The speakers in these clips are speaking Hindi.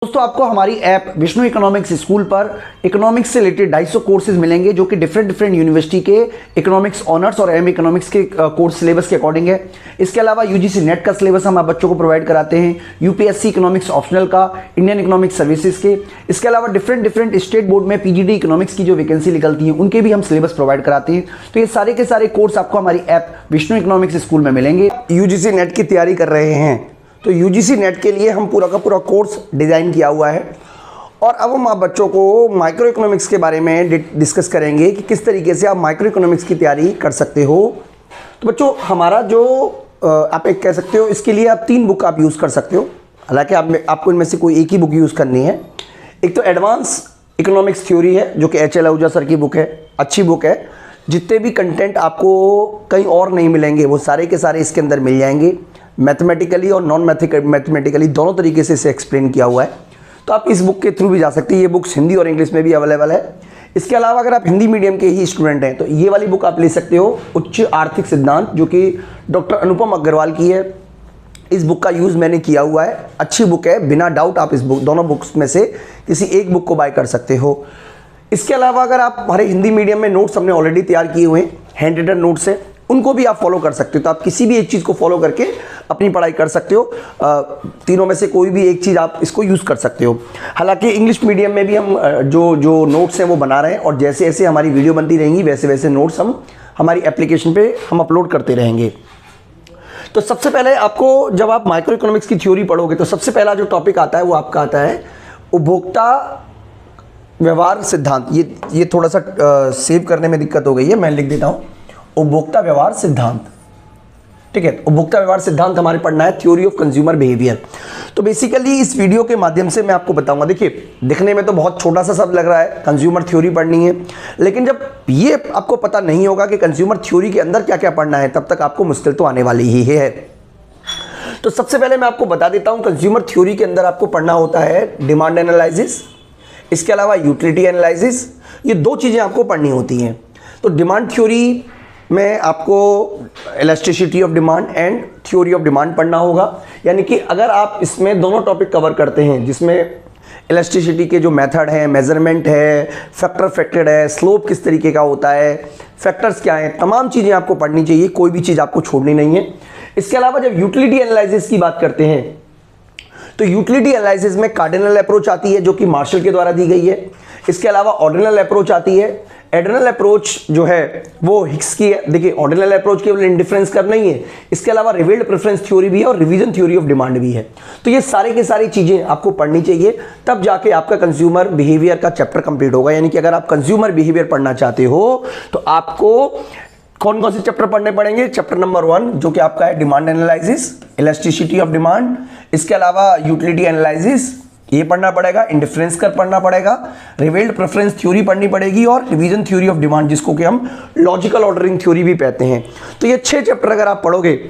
दोस्तों आपको हमारी ऐप विष्णु इकोनॉमिक्स स्कूल पर इकोनॉमिक्स से रिलेटेड 250 कोर्सेज मिलेंगे जो कि डिफरेंट यूनिवर्सिटी के इकोनॉमिक्स ऑनर्स और एम इकोनॉमिक्स के कोर्स सिलेबस के अकॉर्डिंग है। इसके अलावा यूजीसी नेट का सिलेबस हम आप बच्चों को प्रोवाइड कराते हैं, यूपीएससी इकोनॉमिक्स ऑप्शनल का, इंडियन इकोनॉमिक्स सर्विसेज के। इसके अलावा डिफरेंट स्टेट बोर्ड में पीजीडी इकोनॉमिक्स की जो वैकेंसी निकलती है उनके भी हम सिलेबस प्रोवाइड कराते हैं। तो ये सारे के सारे कोर्स आपको हमारी ऐप विष्णु इकोनॉमिक्स स्कूल में मिलेंगे। यूजीसी नेट की तैयारी कर रहे हैं तो यूजीसी नेट के लिए हम पूरा का पूरा कोर्स डिज़ाइन किया हुआ है और अब हम आप बच्चों को माइक्रो इकोनॉमिक्स के बारे में डिस्कस करेंगे कि किस तरीके से आप माइक्रो इकोनॉमिक्स की तैयारी कर सकते हो। तो बच्चों हमारा जो आप एक कह सकते हो, इसके लिए आप 3 बुक आप यूज़ कर सकते हो। हालांकि आपको इनमें से कोई एक ही बुक यूज़ करनी है। एक तो एडवांस इकोनॉमिक्स थ्योरी है जो कि एच.एल. आहूजा सर की बुक है, अच्छी बुक है। जितने भी कंटेंट आपको कहीं और नहीं मिलेंगे वो सारे के सारे इसके अंदर मिल जाएंगे। मैथमेटिकली और नॉन मैथमेटिकली दोनों तरीके से इसे एक्सप्लेन किया हुआ है, तो आप इस बुक के थ्रू भी जा सकते हैं। ये बुक्स हिंदी और इंग्लिश में भी अवेलेबल है। इसके अलावा अगर आप हिंदी मीडियम के ही स्टूडेंट हैं तो ये वाली बुक आप ले सकते हो, उच्च आर्थिक सिद्धांत, जो कि डॉक्टर अनुपम अग्रवाल की है। इस बुक का यूज़ मैंने किया हुआ है, अच्छी बुक है, बिना डाउट आप इस बुक दोनों बुक्स में से किसी एक बुक को बाय कर सकते हो। इसके अलावा अगर आप हमारे हिंदी मीडियम में नोट्स हमने ऑलरेडी तैयार किए हुए हैं, हैंड रिटन नोट्स है, उनको भी आप फॉलो कर सकते हो। तो आप किसी भी एक चीज़ को फॉलो करके अपनी पढ़ाई कर सकते हो। तीनों में से कोई भी एक चीज़ आप इसको यूज़ कर सकते हो। हालांकि इंग्लिश मीडियम में भी हम जो नोट्स हैं वो बना रहे हैं और जैसे जैसे हमारी वीडियो बनती रहेंगी वैसे वैसे नोट्स हम हमारी एप्लीकेशन पे हम अपलोड करते रहेंगे। तो सबसे पहले आपको जब आप माइक्रो इकोनॉमिक्स की थ्योरी पढ़ोगे तो सबसे पहला जो टॉपिक आता है वो आपका आता है उपभोक्ता व्यवहार सिद्धांत। ये थोड़ा सा सेव करने में दिक्कत हो गई है, मैं लिख देता हूँ उपभोक्ता व्यवहार सिद्धांत। ठीक है, उपभोक्ता व्यवहार सिद्धांत हमारे पढ़ना है, थ्योरी ऑफ कंज्यूमर बिहेवियर। तो बेसिकली इस वीडियो के माध्यम से मैं आपको बताऊंगा। देखिए दिखने में तो बहुत छोटा सा सब लग रहा है, कंज्यूमर थ्योरी पढ़नी है, लेकिन जब ये आपको पता नहीं होगा कि कंज्यूमर थ्योरी के अंदर क्या क्या पढ़ना है तब तक आपको मुश्किल तो आने वाली ही है। तो सबसे पहले मैं आपको बता देता हूँ, कंज्यूमर थ्योरी के अंदर आपको पढ़ना होता है डिमांड एनालिसिस, इसके अलावा यूटिलिटी एनालिसिस। ये 2 चीज़ें आपको पढ़नी होती हैं। तो डिमांड थ्योरी में आपको elasticity of demand and theory of demand पढ़ना होगा। यानी कि अगर आप इसमें दोनों टॉपिक कवर करते हैं, जिसमें इलास्टिसिटी के जो मेथड है, मेजरमेंट है, फैक्टर है, स्लोप किस तरीके का होता है, फैक्टर्स क्या हैं, तमाम चीज़ें आपको पढ़नी चाहिए, कोई भी चीज़ आपको छोड़नी नहीं है। इसके अलावा जब यूटिलिटी एनालिसिस की बात करते हैं तो यूटिलिटी एनालिसिस में कार्डिनल अप्रोच आती है जो कि मार्शल के द्वारा दी गई है। इसके अलावा ऑर्डिनल अप्रोच आती है। एडिनल अप्रोच जो है वो हिक्स की है। देखिए ऑर्डिनल अप्रोच केवल इंडिफरेंस कर नहीं है, इसके अलावा रिवील्ड प्रेफरेंस थ्योरी भी है और रिवीजन थ्योरी ऑफ डिमांड भी है। तो ये सारे की सारी चीज़ें आपको पढ़नी चाहिए, तब जाके आपका कंज्यूमर बिहेवियर का चैप्टर कंप्लीट होगा। यानी कि अगर आप कंज्यूमर बिहेवियर पढ़ना चाहते हो तो आपको कौन कौन से चैप्टर पढ़ने पड़ेंगे। चैप्टर नंबर 1 जो कि आपका है demand analysis, elasticity of demand, इसके अलावा यूटिलिटी एनालिसिस ये पढ़ना पड़ेगा, इंडिफरेंस कर पढ़ना पड़ेगा, रिवील्ड प्रेफरेंस थ्योरी पढ़नी पड़ेगी और रिवीजन थ्योरी ऑफ डिमांड, जिसको कि हम लॉजिकल ऑर्डरिंग थ्योरी भी कहते हैं। तो ये 6 चैप्टर अगर आप पढ़ोगे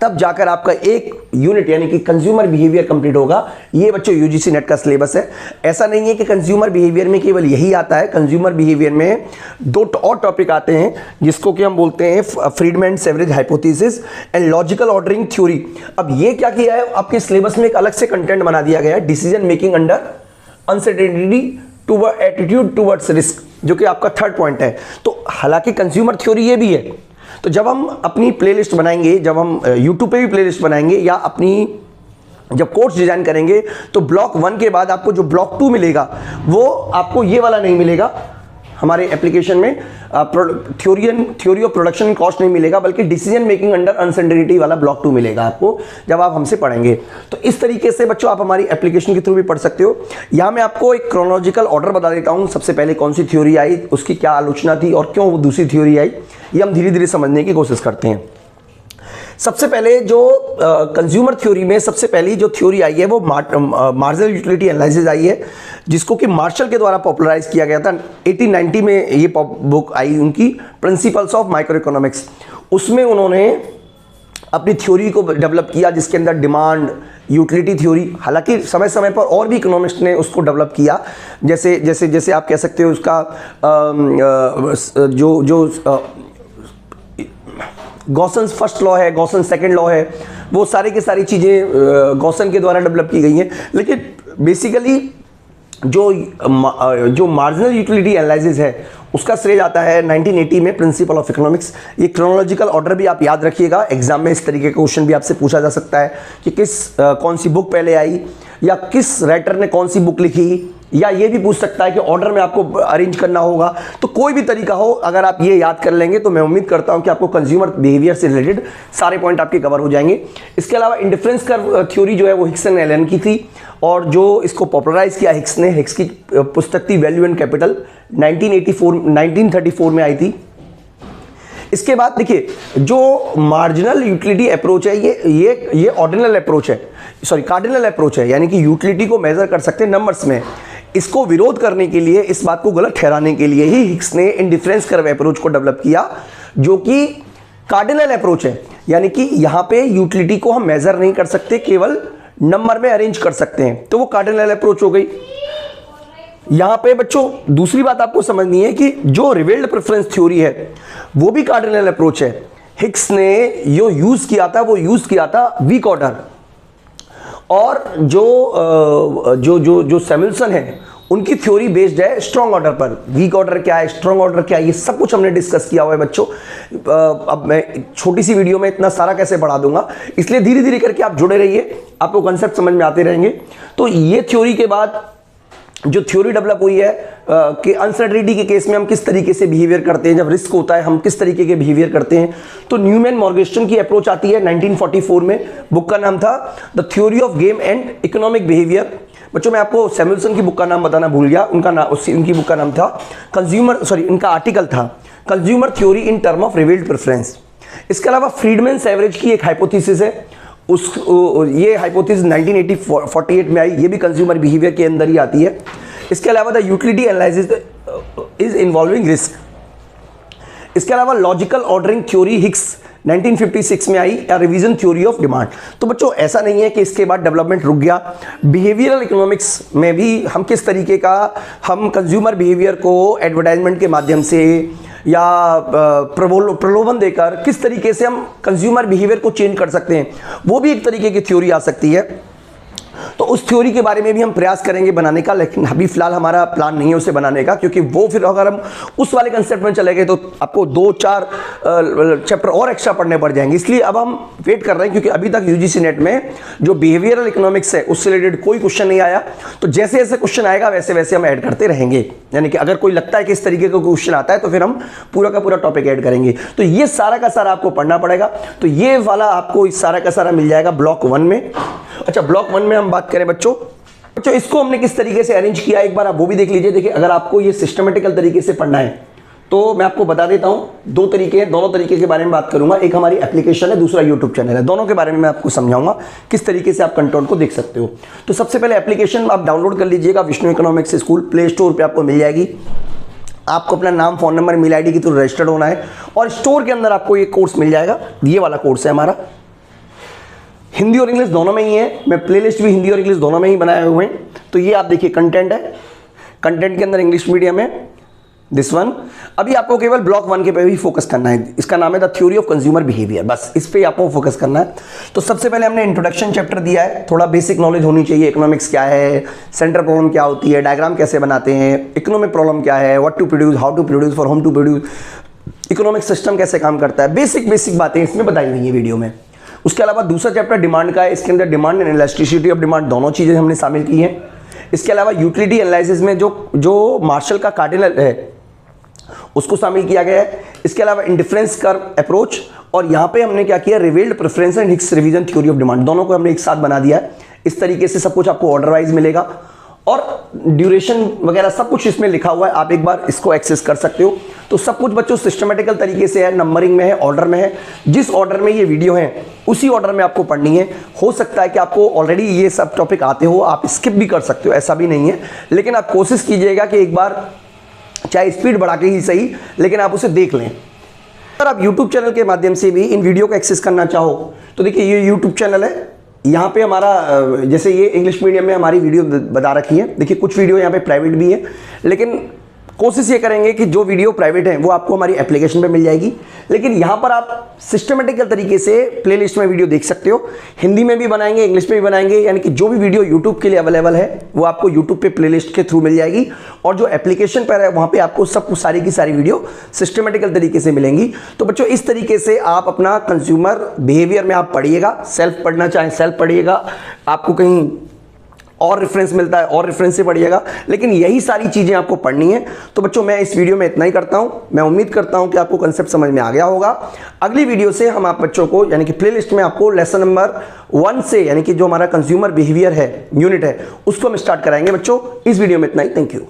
तब जाकर आपका एक यूनिट यानी कि कंज्यूमर बिहेवियर कंप्लीट होगा। ये बच्चों यूजीसी नेट का सिलेबस है। ऐसा नहीं है कि कंज्यूमर बिहेवियर में केवल यही आता है। कंज्यूमर बिहेवियर में 2 और टॉपिक आते हैं जिसको कि हम बोलते हैं Friedman's average hypothesis and logical ordering theory. अब ये क्या किया है, आपके सिलेबस में एक अलग से कंटेंट बना दिया गया है, decision making under uncertainty toward attitude towards risk, जो कि आपका 3rd पॉइंट है। तो हालांकि कंज्यूमर थ्योरी ये भी है। तो जब हम अपनी प्लेलिस्ट बनाएंगे, जब हम YouTube पे भी प्लेलिस्ट बनाएंगे या अपनी जब कोर्स डिजाइन करेंगे तो ब्लॉक 1 के बाद आपको जो ब्लॉक 2 मिलेगा वो आपको ये वाला नहीं मिलेगा। हमारे एप्लीकेशन में थ्योरी ऑफ प्रोडक्शन कॉस्ट नहीं मिलेगा, बल्कि डिसीजन मेकिंग अंडर अनसर्टेनिटी वाला ब्लॉक 2 मिलेगा आपको जब आप हमसे पढ़ेंगे। तो इस तरीके से बच्चों आप हमारी एप्लीकेशन के थ्रू भी पढ़ सकते हो। यहाँ मैं आपको एक क्रोनोलॉजिकल ऑर्डर बता देता हूँ। सबसे पहले कौन सी थ्योरी आई, उसकी क्या आलोचना थी और क्यों वो दूसरी थ्योरी आई, ये हम धीरे धीरे समझने की कोशिश करते हैं। सबसे पहले जो कंज्यूमर थ्योरी में सबसे पहली जो थ्योरी आई है वो मार्जिनल यूटिलिटी एनालिसिस आई है, जिसको कि मार्शल के द्वारा पॉपुलराइज किया गया था। 1890 में ये बुक आई उनकी, प्रिंसिपल्स ऑफ माइक्रो इकोनॉमिक्स। उसमें उन्होंने अपनी थ्योरी को डेवलप किया जिसके अंदर डिमांड, यूटिलिटी थ्योरी, हालांकि समय समय पर और भी इकोनॉमिस्ट ने उसको डेवलप किया। जैसे जैसे जैसे आप कह सकते हो उसका गॉसन्स फर्स्ट लॉ है, गॉसन सेकंड लॉ है, वो सारे की सारी चीज़ें गॉसन के द्वारा डेवलप की गई हैं। लेकिन बेसिकली जो मार्जिनल यूटिलिटी एनालिसिस है उसका श्रेय जाता है 1980 में प्रिंसिपल ऑफ इकोनॉमिक्स। ये क्रोनोलॉजिकल ऑर्डर भी आप याद रखिएगा, एग्जाम में इस तरीके का क्वेश्चन भी आपसे पूछा जा सकता है कि कौन सी बुक पहले आई, या किस राइटर ने कौन सी बुक लिखी, या ये भी पूछ सकता है कि ऑर्डर में आपको अरेंज करना होगा। तो कोई भी तरीका हो, अगर आप ये याद कर लेंगे तो मैं उम्मीद करता हूं कि आपको कंज्यूमर बिहेवियर से रिलेटेड सारे पॉइंट आपके कवर हो जाएंगे। इसके अलावा इंडिफरेंस कर्व थ्योरी जो है वो हिक्स एंड एलन की थी, और जो इसको पॉपुलराइज किया हिक्स ने, हिक्स की पुस्तक थी वैल्यू एंड कैपिटल, 1934 में आई थी। इसके बाद देखिए, जो मार्जिनल यूटिलिटी अप्रोच है ये ऑर्डिनल अप्रोच है, सॉरी कार्डिनल अप्रोच है, यानी कि यूटिलिटी को मेजर कर सकते हैं नंबर्स में। इसको विरोध करने के लिए, इस बात को गलत ठहराने के लिए ही हिक्स ने इंडिफरेंस कर्व अप्रोच को डेवलप किया, जो कि कार्डिनल अप्रोच है, यानी कि यहां पे यूटिलिटी को हम मेजर नहीं कर सकते, केवल नंबर में अरेंज कर सकते हैं, तो वो कार्डिनल अप्रोच हो गई। यहां पे बच्चों दूसरी बात आपको समझनी है कि जो रिवेल्ड प्रेफरेंस थ्योरी है वो भी कार्डिनल अप्रोच है। हिक्स ने जो यूज किया था वो यूज किया था वीक ऑर्डर, और जो सैमुअल्सन है उनकी थ्योरी बेस्ड है स्ट्रॉन्ग ऑर्डर पर। वीक ऑर्डर क्या है, स्ट्रॉन्ग ऑर्डर क्या है, ये सब कुछ हमने डिस्कस किया हुआ है बच्चों। अब मैं छोटी सी वीडियो में इतना सारा कैसे बढ़ा दूंगा, इसलिए धीरे धीरे करके आप जुड़े रहिए, आपको कंसेप्ट समझ में आते रहेंगे। तो ये थ्योरी के बाद जो थ्योरी डेवलप हुई है कि अनसर्टेनिटी के केस में हम किस तरीके से बिहेवियर करते हैं, जब रिस्क होता है हम किस तरीके के बिहेवियर करते हैं, तो न्यूमैन मॉर्गेस्टन की अप्रोच आती है 1944 में। बुक का नाम था the theory of game and economic behaviour. बच्चों मैं आपको सैमुअल्सन की बुक का नाम बताना भूल गया, उनकी बुक का नाम था इनका आर्टिकल था consumer theory in term of revealed preference. इसके अलावा फ्रीडमैन एवरेज की एक हाइपोथेसिस है, ये हाइपोथेसिस 1948 में आई, ये भी कंज्यूमर बिहेवियर के अंदर ही आती है। इसके अलावा the utility analysis is involving risk. इसके अलावा लॉजिकल ऑर्डरिंग थ्योरी हिक्स 1956 में आई, या रिवीजन थ्योरी ऑफ डिमांड। तो बच्चों ऐसा नहीं है कि इसके बाद डेवलपमेंट रुक गया, बिहेवियरल इकोनॉमिक्स में भी हम किस तरीके का हम कंज्यूमर बिहेवियर को एडवर्टाइजमेंट के माध्यम से या प्रलोभन देकर किस तरीके से हम कंज्यूमर बिहेवियर को चेंज कर सकते हैं, वो भी एक तरीके की थ्योरी आ सकती है। तो उस थ्योरी के बारे में भी हम प्रयास करेंगे बनाने का, लेकिन अभी फिलहाल हमारा प्लान नहीं है उसे बनाने का, क्योंकि वो फिर अगर हम उस वाले कंसेप्ट में चले गए तो आपको 2-4 चैप्टर और एक्स्ट्रा पढ़ने पड़ जाएंगे। इसलिए अब हम वेट कर रहे हैं, क्योंकि अभी तक यूजीसी नेट में जो बिहेवियरल इकोनॉमिक्स है उससे रिलेटेड कोई क्वेश्चन नहीं आया। तो जैसे जैसे क्वेश्चन आएगा वैसे वैसे हम ऐड करते रहेंगे, यानी कि अगर कोई लगता है कि इस तरीके का क्वेश्चन आता है तो फिर हम पूरा का पूरा टॉपिक ऐड करेंगे। तो ये सारा का सारा आपको पढ़ना पड़ेगा। तो ये वाला आपको इस सारा का सारा मिल जाएगा ब्लॉक 1 में। अच्छा, ब्लॉक 1 में हम बात करें बच्चों, इसको हमने किस तरीके से अरेंज किया एक बार आप वो भी देख लीजिए। देखिए, अगर आपको ये सिस्टमेटिकल तरीके से पढ़ना है तो मैं आपको बता देता हूं, 2 तरीके हैं, दोनों तरीके के बारे में बात करूंगा। एक हमारी एप्लीकेशन है, दूसरा यूट्यूब चैनल है, दोनों के बारे में मैं आपको समझाऊंगा किस तरीके से आप कंटेंट को देख सकते हो। तो सबसे पहले एप्लीकेशन आप डाउनलोड कर लीजिएगा, Vishnu economics school, play store पर आपको मिल जाएगी। आपको अपना नाम, फोन नंबर, मेल आईडी के थ्रू रजिस्टर्ड होना है, और स्टोर के अंदर आपको ये कोर्स मिल जाएगा। ये वाला कोर्स है हमारा, हिंदी और इंग्लिश दोनों में ही है, मैं प्लेलिस्ट भी हिंदी और इंग्लिश दोनों में ही बनाए हुए हैं। तो ये आप देखिए कंटेंट है, कंटेंट के अंदर इंग्लिश मीडियम है, दिस वन। अभी आपको केवल ब्लॉक 1 के पे भी फोकस करना है, इसका नाम है the theory of consumer behaviour, बस इस पे आपको फोकस करना है। तो सबसे पहले हमने इंट्रोडक्शन चैप्टर दिया है, थोड़ा बेसिक नॉलेज होनी चाहिए, इकोनॉमिक्स क्या है, सेंट्रल प्रॉब्लम क्या होती है, डायग्राम कैसे बनाते हैं, इकोनॉमिक प्रॉब्लम क्या है, what to produce, how to produce, for whom to produce, economic system कैसे काम करता है, बेसिक बातें इसमें बताई हुई है वीडियो में। उसके अलावा दूसरा चैप्टर डिमांड का है, इसके अंदर demand and elasticity of demand दोनों चीजें हमने शामिल की हैं। इसके अलावा यूटिलिटी एनालिसिस में जो मार्शल का कार्डिनल है उसको शामिल किया गया है। इसके अलावा इंडिफरेंस कर्व अप्रोच, और यहाँ पे हमने क्या किया, revelled preference and Hicks revision theory of demand, दोनों को हमने एक साथ बना दिया है। इस तरीके से सब कुछ आपको ऑर्डर वाइज मिलेगा, और ड्यूरेशन वगैरह सब कुछ इसमें लिखा हुआ है, आप एक बार इसको एक्सेस कर सकते हो। तो सब कुछ बच्चों सिस्टमेटिकल तरीके से है, नंबरिंग में है, ऑर्डर में है। जिस ऑर्डर में ये वीडियो है उसी ऑर्डर में आपको पढ़नी है। हो सकता है कि आपको ऑलरेडी ये सब टॉपिक आते हो, आप स्किप भी कर सकते हो, ऐसा भी नहीं है, लेकिन आप कोशिश कीजिएगा कि एक बार चाहे स्पीड बढ़ा के ही सही, लेकिन आप उसे देख लें। अगर आप यूट्यूब चैनल के माध्यम से भी इन वीडियो को एक्सेस करना चाहो तो देखिए, ये यूट्यूब चैनल है, यहाँ पे हमारा जैसे ये इंग्लिश मीडियम में हमारी वीडियो बता रखी है। देखिए, कुछ वीडियो यहाँ पे प्राइवेट भी है, लेकिन कोशिश ये करेंगे कि जो वीडियो प्राइवेट है वो आपको हमारी एप्लीकेशन पे मिल जाएगी, लेकिन यहाँ पर आप सिस्टमेटिकल तरीके से प्लेलिस्ट में वीडियो देख सकते हो। हिंदी में भी बनाएंगे, इंग्लिश में भी बनाएंगे, यानी कि जो भी वीडियो यूट्यूब के लिए अवेलेबल है वो आपको यूट्यूब पे प्लेलिस्ट के थ्रू मिल जाएगी, और जो एप्लीकेशन पर है वहाँ पे आपको सब कुछ सारी की सारी वीडियो सिस्टमेटिकल तरीके से मिलेंगी। तो बच्चों इस तरीके से आप अपना कंज्यूमर बिहेवियर में आप पढ़िएगा, सेल्फ पढ़ना चाहें सेल्फ पढ़िएगा, आपको कहीं और रेफरेंस मिलता है और रेफरेंस से पढ़िएगा, लेकिन यही सारी चीज़ें आपको पढ़नी है। तो बच्चों मैं इस वीडियो में इतना ही करता हूँ। मैं उम्मीद करता हूँ कि आपको कंसेप्ट समझ में आ गया होगा। अगली वीडियो से हम आप बच्चों को यानी कि प्लेलिस्ट में आपको लेसन नंबर 1 से यानी कि जो हमारा कंज्यूमर बिहेवियर है यूनिट है उसको हम स्टार्ट कराएंगे। बच्चों इस वीडियो में इतना ही। Thank you.